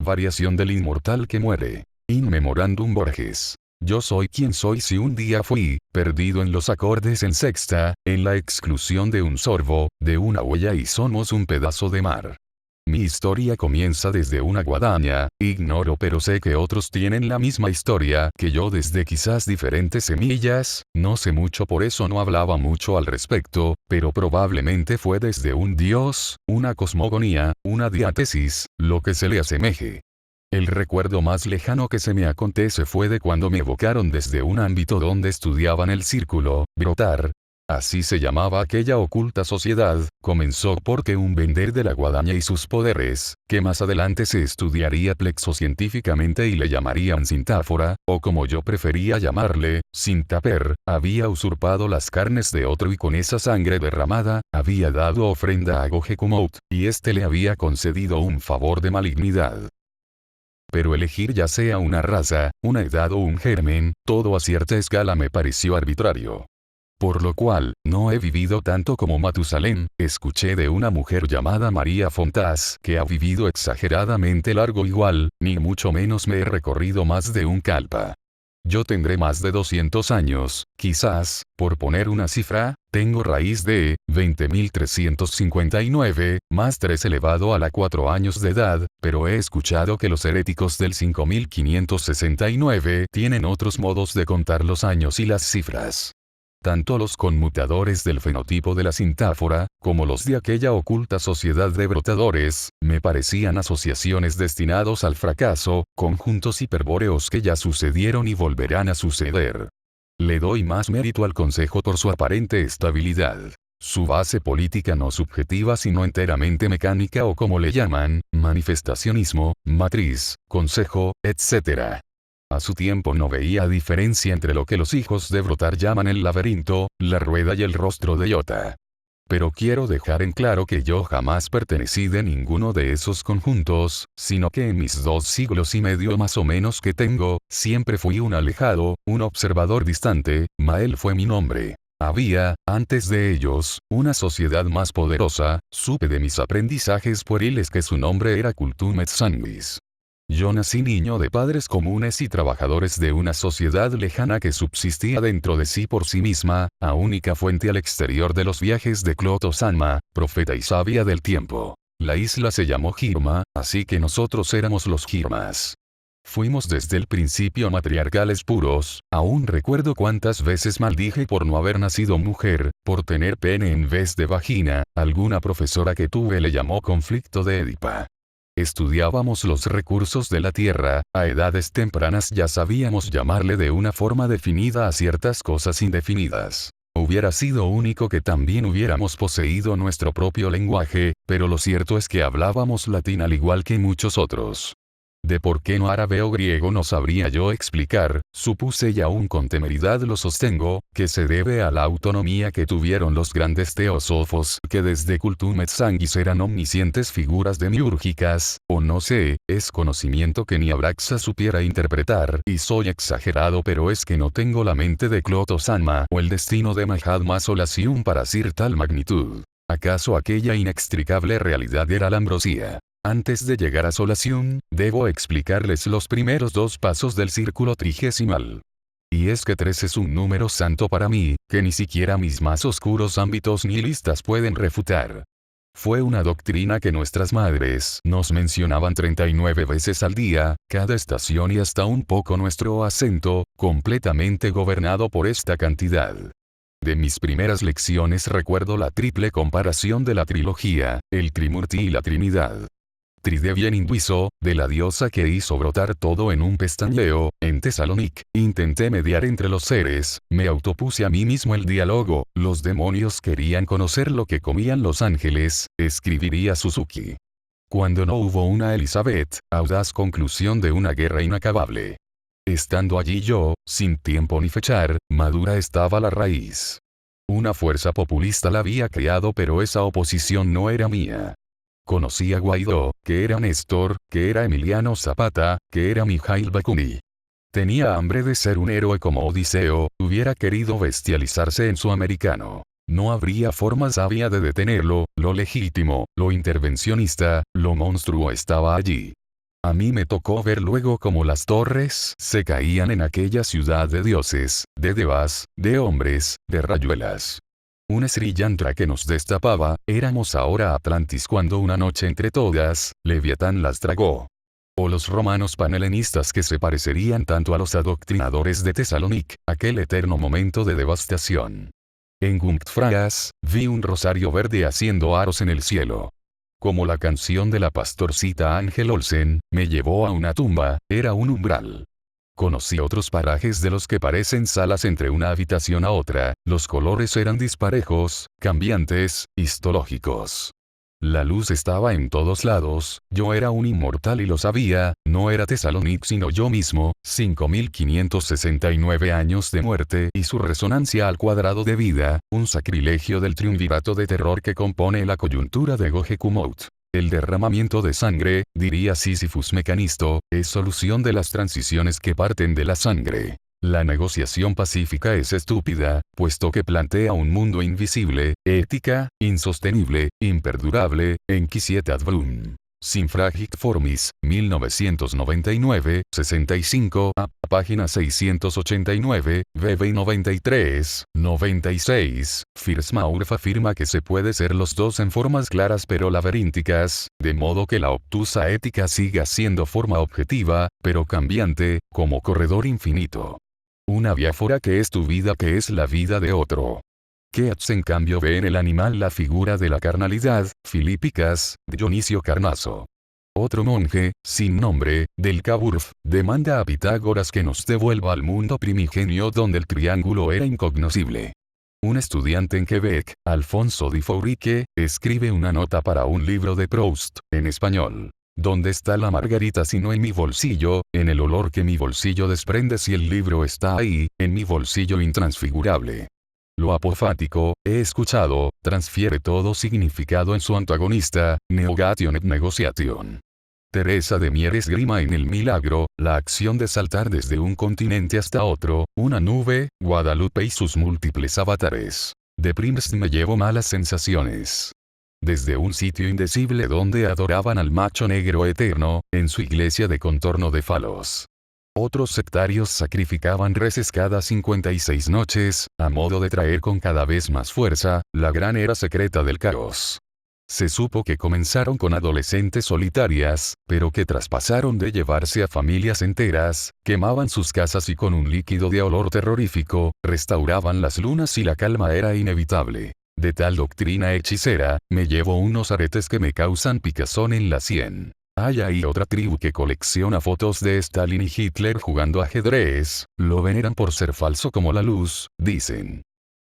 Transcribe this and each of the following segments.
Variación del inmortal que muere. In Memorantum Borges. Yo soy quien soy si un día fui, perdido en los acordes en sexta, en la exclusión de un sorbo, de una huella y somos un pedazo de mar. Mi historia comienza desde una guadaña, ignoro pero sé que otros tienen la misma historia que yo desde quizás diferentes semillas, no sé mucho por eso no hablaba mucho al respecto, pero probablemente fue desde un dios, una cosmogonía, una diátesis, lo que se le asemeje. El recuerdo más lejano que se me acontece fue de cuando me evocaron desde un ámbito donde estudiaban el círculo, brotar. Así se llamaba aquella oculta sociedad, comenzó porque un vender de la guadaña y sus poderes, que más adelante se estudiaría plexocientíficamente y le llamarían sintáfora, o como yo prefería llamarle, sintaper, había usurpado las carnes de otro y con esa sangre derramada, había dado ofrenda a Gogekumout, y éste le había concedido un favor de malignidad. Pero elegir ya sea una raza, una edad o un germen, todo a cierta escala me pareció arbitrario. Por lo cual, no he vivido tanto como Matusalén, escuché de una mujer llamada María Fontás que ha vivido exageradamente largo igual, ni mucho menos me he recorrido más de un kalpa. Yo tendré más de 200 años, quizás, por poner una cifra, tengo raíz de 20.359, más 3 elevado a la 4 años de edad, pero he escuchado que los heréticos del 5.569 tienen otros modos de contar los años y las cifras. Tanto los conmutadores del fenotipo de la sintáfora, como los de aquella oculta sociedad de brotadores, me parecían asociaciones destinados al fracaso, conjuntos hiperbóreos que ya sucedieron y volverán a suceder. Le doy más mérito al consejo por su aparente estabilidad. Su base política no subjetiva sino enteramente mecánica o como le llaman, manifestacionismo, matriz, consejo, etc. A su tiempo no veía diferencia entre lo que los hijos de Brotar llaman el laberinto, la rueda y el rostro de Iota. Pero quiero dejar en claro que yo jamás pertenecí de ninguno de esos conjuntos, sino que en mis 2 siglos y medio más o menos que tengo, siempre fui un alejado, un observador distante, Mael fue mi nombre. Había, antes de ellos, una sociedad más poderosa, supe de mis aprendizajes pueriles que su nombre era Cultum et Sanguis. Yo nací niño de padres comunes y trabajadores de una sociedad lejana que subsistía dentro de sí por sí misma, a única fuente al exterior de los viajes de Cloto Sanma, profeta y sabia del tiempo. La isla se llamó Girma, así que nosotros éramos los Girmas. Fuimos desde el principio matriarcales puros, aún recuerdo cuántas veces maldije por no haber nacido mujer, por tener pene en vez de vagina, alguna profesora que tuve le llamó conflicto de Édipa. Estudiábamos los recursos de la tierra, a edades tempranas ya sabíamos llamarle de una forma definida a ciertas cosas indefinidas. Hubiera sido único que también hubiéramos poseído nuestro propio lenguaje, pero lo cierto es que hablábamos latín al igual que muchos otros. De por qué no árabe o griego no sabría yo explicar, supuse y aún con temeridad lo sostengo, que se debe a la autonomía que tuvieron los grandes teósofos que desde Cultum et Sanguis eran omniscientes figuras demiúrgicas, o no sé, es conocimiento que ni Abraxa supiera interpretar y soy exagerado pero es que no tengo la mente de Cloto Sanma o el destino de Mahatma Solacium para decir tal magnitud. ¿Acaso aquella inextricable realidad era la ambrosía? Antes de llegar a Solacium, debo explicarles los primeros 2 pasos del círculo trigesimal. Y es que 3 es un número santo para mí, que ni siquiera mis más oscuros ámbitos nihilistas pueden refutar. Fue una doctrina que nuestras madres nos mencionaban 39 veces al día, cada estación y hasta un poco nuestro acento, completamente gobernado por esta cantidad. De mis primeras lecciones recuerdo la triple comparación de la trilogía, el Trimurti y la Trinidad. Tridevi en hinduizo, de la diosa que hizo brotar todo en un pestañeo, en Tesalonic, intenté mediar entre los seres, me autopuse a mí mismo el diálogo, los demonios querían conocer lo que comían los ángeles, escribiría Suzuki. Cuando no hubo una Elizabeth, audaz conclusión de una guerra inacabable. Estando allí yo, sin tiempo ni fechar, madura estaba la raíz. Una fuerza populista la había creado pero esa oposición no era mía. Conocí a Guaidó, que era Néstor, que era Emiliano Zapata, que era Mijail Bakunin. Tenía hambre de ser un héroe como Odiseo, hubiera querido bestializarse en su americano. No habría forma sabia de detenerlo, lo legítimo, lo intervencionista, lo monstruo estaba allí. A mí me tocó ver luego cómo las torres se caían en aquella ciudad de dioses, de devas, de hombres, de rayuelas. Un Sri Yantra que nos destapaba, éramos ahora Atlantis cuando una noche entre todas, Leviatán las tragó. O los romanos panhelenistas que se parecerían tanto a los adoctrinadores de Tesalonic, aquel eterno momento de devastación. En Gumtfragas, vi un rosario verde haciendo aros en el cielo. Como la canción de la pastorcita Ángel Olsen, me llevó a una tumba, era un umbral. Conocí otros parajes de los que parecen salas entre una habitación a otra, los colores eran disparejos, cambiantes, histológicos. La luz estaba en todos lados, yo era un inmortal y lo sabía, no era Tesalonic sino yo mismo, 5569 años de muerte y su resonancia al cuadrado de vida, un sacrilegio del triunvirato de terror que compone la coyuntura de Gohekumout. El derramamiento de sangre, diría Sísifus Mecanisto, es solución de las transiciones que parten de la sangre. La negociación pacífica es estúpida, puesto que plantea un mundo invisible, ética, insostenible, imperdurable, enquisiet ad blum. Sinfragit Formis, 1999, 65 a página 689, VB 93, 96. Firstmaurf afirma que se puede ser los dos en formas claras pero laberínticas, de modo que la obtusa ética siga siendo forma objetiva, pero cambiante, como corredor infinito. Una biáfora que es tu vida que es la vida de otro. Keats en cambio ve en el animal la figura de la carnalidad, Filípicas, de Dionisio Carnaso. Otro monje, sin nombre, del Caburf, demanda a Pitágoras que nos devuelva al mundo primigenio donde el triángulo era incognoscible. Un estudiante en Quebec, Alfonso Di Fourique, escribe una nota para un libro de Proust, en español. ¿Dónde está la margarita sino en mi bolsillo, en el olor que mi bolsillo desprende si el libro está ahí, en mi bolsillo intransfigurable? Lo apofático, he escuchado, transfiere todo significado en su antagonista, negation et negotiation. Teresa de Mier esgrima en El Milagro, la acción de saltar desde un continente hasta otro, una nube, Guadalupe y sus múltiples avatares. De Prims me llevo malas sensaciones. Desde un sitio indecible donde adoraban al macho negro eterno, en su iglesia de contorno de falos. Otros sectarios sacrificaban reses cada 56 noches, a modo de traer con cada vez más fuerza, la gran era secreta del caos. Se supo que comenzaron con adolescentes solitarias, pero que traspasaron de llevarse a familias enteras, quemaban sus casas y con un líquido de olor terrorífico, restauraban las lunas y la calma era inevitable. De tal doctrina hechicera, me llevo unos aretes que me causan picazón en la sien. Hay ahí otra tribu que colecciona fotos de Stalin y Hitler jugando ajedrez, lo veneran por ser falso como la luz, dicen.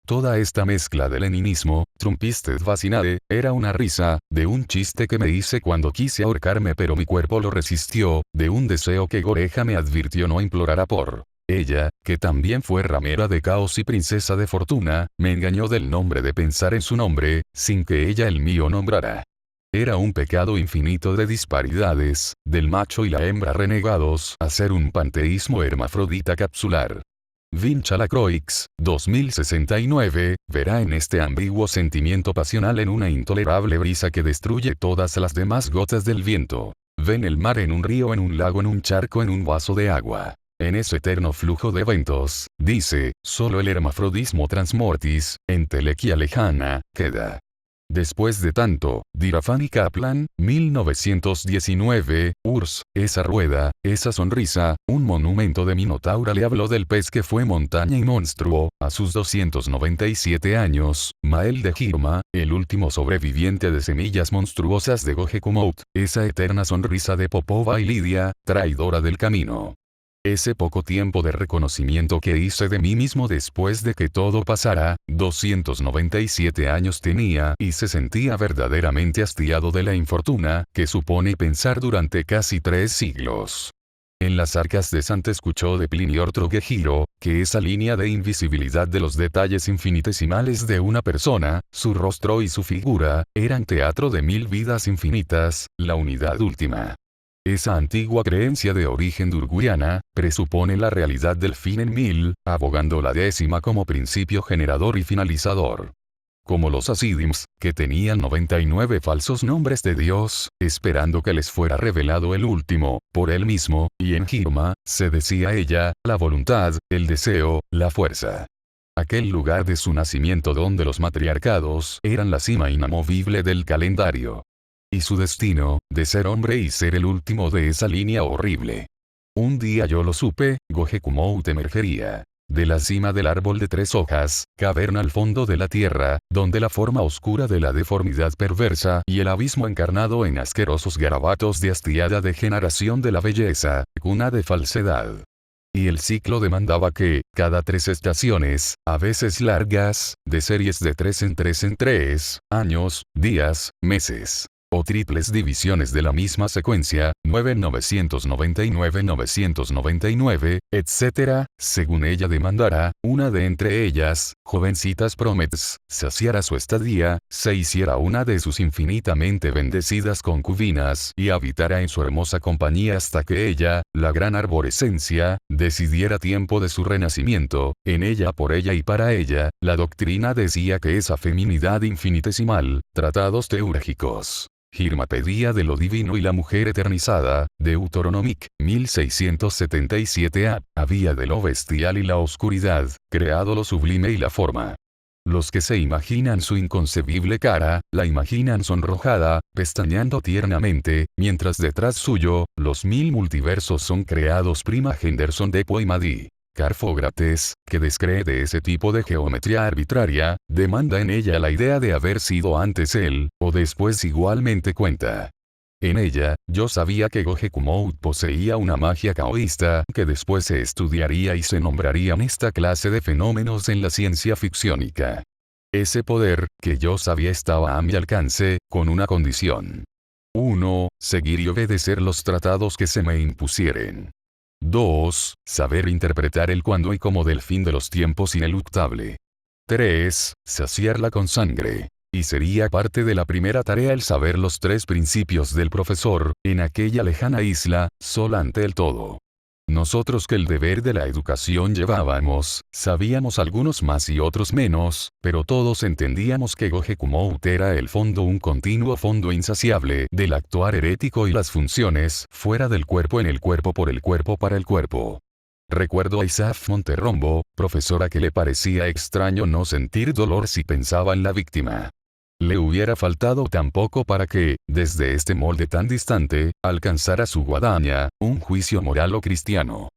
Toda esta mezcla de leninismo, trumpistes vacinade, era una risa, de un chiste que me hice cuando quise ahorcarme pero mi cuerpo lo resistió, de un deseo que Goreja me advirtió no implorara por. Ella, que también fue ramera de caos y princesa de fortuna, me engañó del nombre de pensar en su nombre, sin que ella el mío nombrara. Era un pecado infinito de disparidades, del macho y la hembra renegados a ser un panteísmo hermafrodita capsular. Vincha Lacroix, 2069, verá en este ambiguo sentimiento pasional en una intolerable brisa que destruye todas las demás gotas del viento. Ven el mar en un río, en un lago, en un charco, en un vaso de agua. En ese eterno flujo de eventos, dice, solo el hermafrodismo transmortis, entelequia lejana, queda. Después de tanto, dirá Fanny Kaplan, 1919, Urs, esa rueda, esa sonrisa, un monumento de Minotaura le habló del pez que fue montaña y monstruo, a sus 297 años, Mael de Girma, el último sobreviviente de semillas monstruosas de Gohekumout, esa eterna sonrisa de Popova y Lidia, traidora del camino. Ese poco tiempo de reconocimiento que hice de mí mismo después de que todo pasara, 297 años tenía y se sentía verdaderamente hastiado de la infortuna que supone pensar durante casi 3 siglos. En las arcas de Santa escuchó de Plinio Ortogegiro, que esa línea de invisibilidad de los detalles infinitesimales de una persona, su rostro y su figura, eran teatro de 1000 vidas infinitas, la unidad última. Esa antigua creencia de origen durguriana, presupone la realidad del fin en 1000, abogando la décima como principio generador y finalizador. como los Hasidims, que tenían 99 falsos nombres de Dios, esperando que les fuera revelado el último, por él mismo, y en Hirma, se decía ella, la voluntad, el deseo, la fuerza. Aquel lugar de su nacimiento donde los matriarcados eran la cima inamovible del calendario. Y su destino, de ser hombre y ser el último de esa línea horrible. Un día yo lo supe, Gohekumout emergería. De la cima del árbol de 3 hojas, caverna al fondo de la tierra, donde la forma oscura de la deformidad perversa y el abismo encarnado en asquerosos garabatos de hastiada degeneración de la belleza, cuna de falsedad. Y el ciclo demandaba que, cada 3 estaciones, a veces largas, de series de 3 en 3 en 3, años, días, meses, o triples divisiones de la misma secuencia, 999, etc., según ella demandara, una de entre ellas, jovencitas Promets, saciara su estadía, se hiciera una de sus infinitamente bendecidas concubinas y habitara en su hermosa compañía hasta que ella, la gran arborescencia, decidiera tiempo de su renacimiento, en ella por ella y para ella, la doctrina decía que esa feminidad infinitesimal, tratados teúrgicos. Hirma pedía de lo divino y la mujer eternizada, Deuteronomic, 1677a, había de lo bestial y la oscuridad, creado lo sublime y la forma. Los que se imaginan su inconcebible cara, la imaginan sonrojada, pestañeando tiernamente, mientras detrás suyo, los 1000 multiversos son creados prima Henderson de Poimadi. Carfógrates, que descree de ese tipo de geometría arbitraria, demanda en ella la idea de haber sido antes él, o después igualmente cuenta. En ella, yo sabía que Gohekumout poseía una magia caoísta que después se estudiaría y se nombrarían esta clase de fenómenos en la ciencia ficciónica. Ese poder, que yo sabía estaba a mi alcance, con una condición. 1. Seguir y obedecer los tratados que se me impusieren. 2. Saber interpretar el cuándo y cómo del fin de los tiempos ineluctable. 3. Saciarla con sangre. Y sería parte de la primera tarea el saber los 3 principios del profesor, en aquella lejana isla, sola ante el todo. Nosotros que el deber de la educación llevábamos, sabíamos algunos más y otros menos, pero todos entendíamos que Gohekumout era el fondo, un continuo fondo insaciable del actuar herético y las funciones fuera del cuerpo, en el cuerpo, por el cuerpo, para el cuerpo. Recuerdo a Isaf Monterrombo, profesora, que le parecía extraño no sentir dolor si pensaba en la víctima. Le hubiera faltado tan poco para que, desde este molde tan distante, alcanzara su guadaña, un juicio moral o cristiano.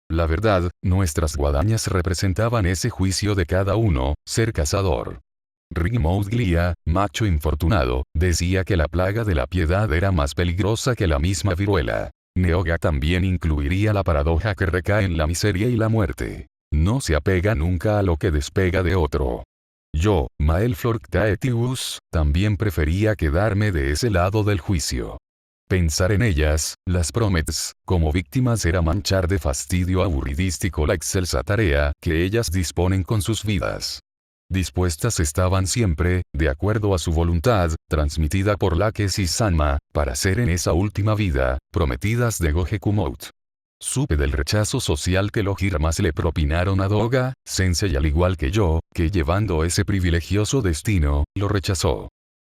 La verdad, nuestras guadañas representaban ese juicio de cada uno, ser cazador. Rigmouth Glia, macho infortunado, decía que la plaga de la piedad era más peligrosa que la misma viruela. Neoga también incluiría la paradoja que recae en la miseria y la muerte. No se apega nunca a lo que despega de otro. Yo, Maelflor Ctaetius, también prefería quedarme de ese lado del juicio. Pensar en ellas, las Promets, como víctimas era manchar de fastidio aburridístico la excelsa tarea que ellas disponen con sus vidas. Dispuestas estaban siempre, de acuerdo a su voluntad, transmitida por la Kesis Sanma, para ser en esa última vida, prometidas de Gohekumout. Supe del rechazo social que los Hirmas le propinaron a Doga, Sensei, al igual que yo, que llevando ese privilegioso destino, lo rechazó.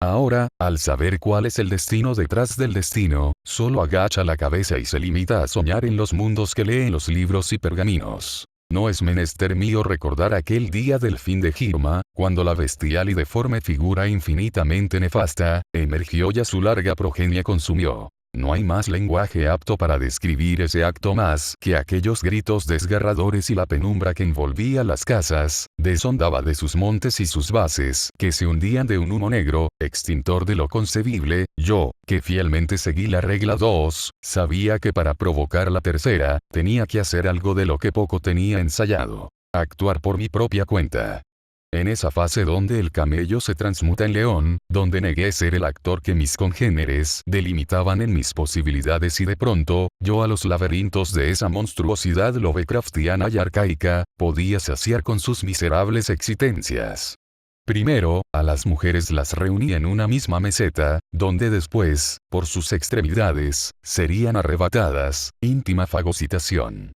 Ahora, al saber cuál es el destino detrás del destino, solo agacha la cabeza y se limita a soñar en los mundos que lee en los libros y pergaminos. No es menester mío recordar aquel día del fin de Hirma, cuando la bestial y deforme figura infinitamente nefasta, emergió y a su larga progenie consumió. No hay más lenguaje apto para describir ese acto más que aquellos gritos desgarradores y la penumbra que envolvía las casas, deshondaba de sus montes y sus bases, que se hundían de un humo negro, extintor de lo concebible. Yo, que fielmente seguí la regla 2, sabía que para provocar la tercera, tenía que hacer algo de lo que poco tenía ensayado. Actuar por mi propia cuenta. En esa fase donde el camello se transmuta en león, donde negué ser el actor que mis congéneres delimitaban en mis posibilidades y de pronto, yo a los laberintos de esa monstruosidad lovecraftiana y arcaica, podía saciar con sus miserables existencias. Primero, a las mujeres las reuní en una misma meseta, donde después, por sus extremidades, serían arrebatadas, íntima fagocitación.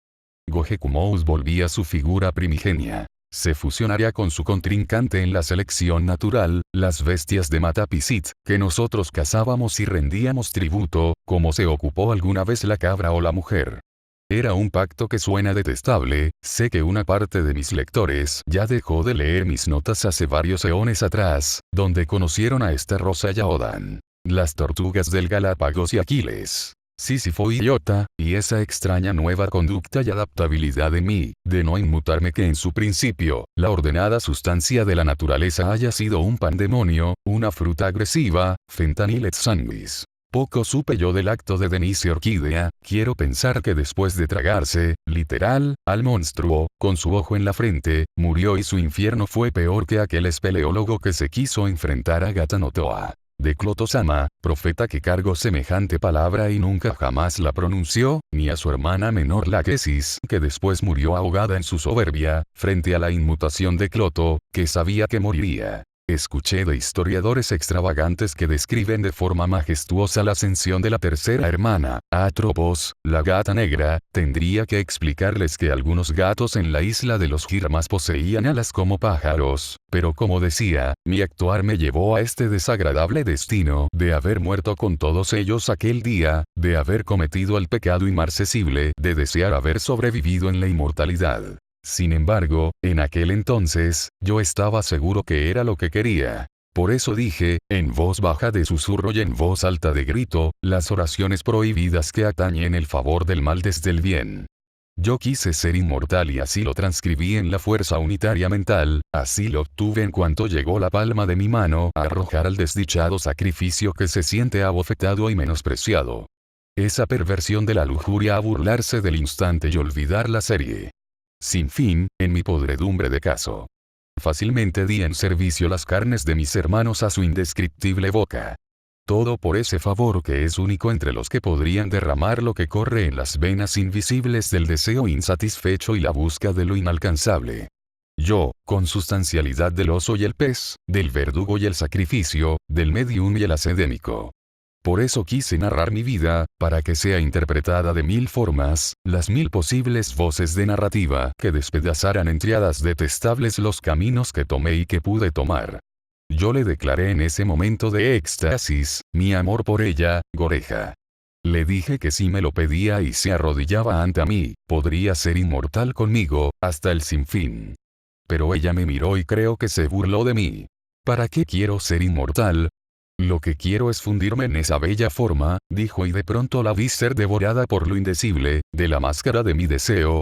Gohekumout volvía a su figura primigenia. se fusionaría con su contrincante en la selección natural, las bestias de Matapisit, que nosotros cazábamos y rendíamos tributo, como se ocupó alguna vez la cabra o la mujer. Era un pacto que suena detestable. Sé que una parte de mis lectores ya dejó de leer mis notas hace varios eones atrás, donde conocieron a esta Rosa Yaodan, las tortugas del Galápagos y Aquiles, Sísifo y Iota, y esa extraña nueva conducta y adaptabilidad de mí, de no inmutarme, que en su principio, la ordenada sustancia de la naturaleza haya sido un pandemonio, una fruta agresiva, fentanil et sanguis. Poco supe yo del acto de Denise Orquídea. Quiero pensar que después de tragarse, literal, al monstruo, con su ojo en la frente, murió, y su infierno fue peor que aquel espeleólogo que se quiso enfrentar a Gatanotoa de Clotosama, profeta que cargó semejante palabra y nunca jamás la pronunció, ni a su hermana menor Laquesis, que después murió ahogada en su soberbia, frente a la inmutación de Cloto, que sabía que moriría. Escuché de historiadores extravagantes que describen de forma majestuosa la ascensión de la tercera hermana, Atropos, la gata negra. Tendría que explicarles que algunos gatos en la isla de los Girmas poseían alas como pájaros, pero como decía, mi actuar me llevó a este desagradable destino de haber muerto con todos ellos aquel día, de haber cometido el pecado inmarcesible de desear haber sobrevivido en la inmortalidad. Sin embargo, en aquel entonces, yo estaba seguro que era lo que quería. Por eso dije, en voz baja de susurro y en voz alta de grito, las oraciones prohibidas que atañen el favor del mal desde el bien. Yo quise ser inmortal y así lo transcribí en la fuerza unitaria mental, así lo obtuve en cuanto llegó la palma de mi mano a arrojar al desdichado sacrificio que se siente abofetado y menospreciado. Esa perversión de la lujuria a burlarse del instante y olvidar la serie sin fin, en mi podredumbre de caso. Fácilmente di en servicio las carnes de mis hermanos a su indescriptible boca. Todo por ese favor que es único entre los que podrían derramar lo que corre en las venas invisibles del deseo insatisfecho y la busca de lo inalcanzable. Yo, con sustancialidad del oso y el pez, del verdugo y el sacrificio, del medium y el académico. Por eso quise narrar mi vida, para que sea interpretada de 1000 formas, las 1000 posibles voces de narrativa que despedazaran en triadas detestables los caminos que tomé y que pude tomar. Yo le declaré en ese momento de éxtasis, mi amor por ella, Goreja. Le dije que si me lo pedía y se arrodillaba ante mí, podría ser inmortal conmigo, hasta el sinfín. Pero ella me miró y creo que se burló de mí. ¿Para qué quiero ser inmortal? Lo que quiero es fundirme en esa bella forma, dijo, y de pronto la vi ser devorada por lo indecible, de la máscara de mi deseo,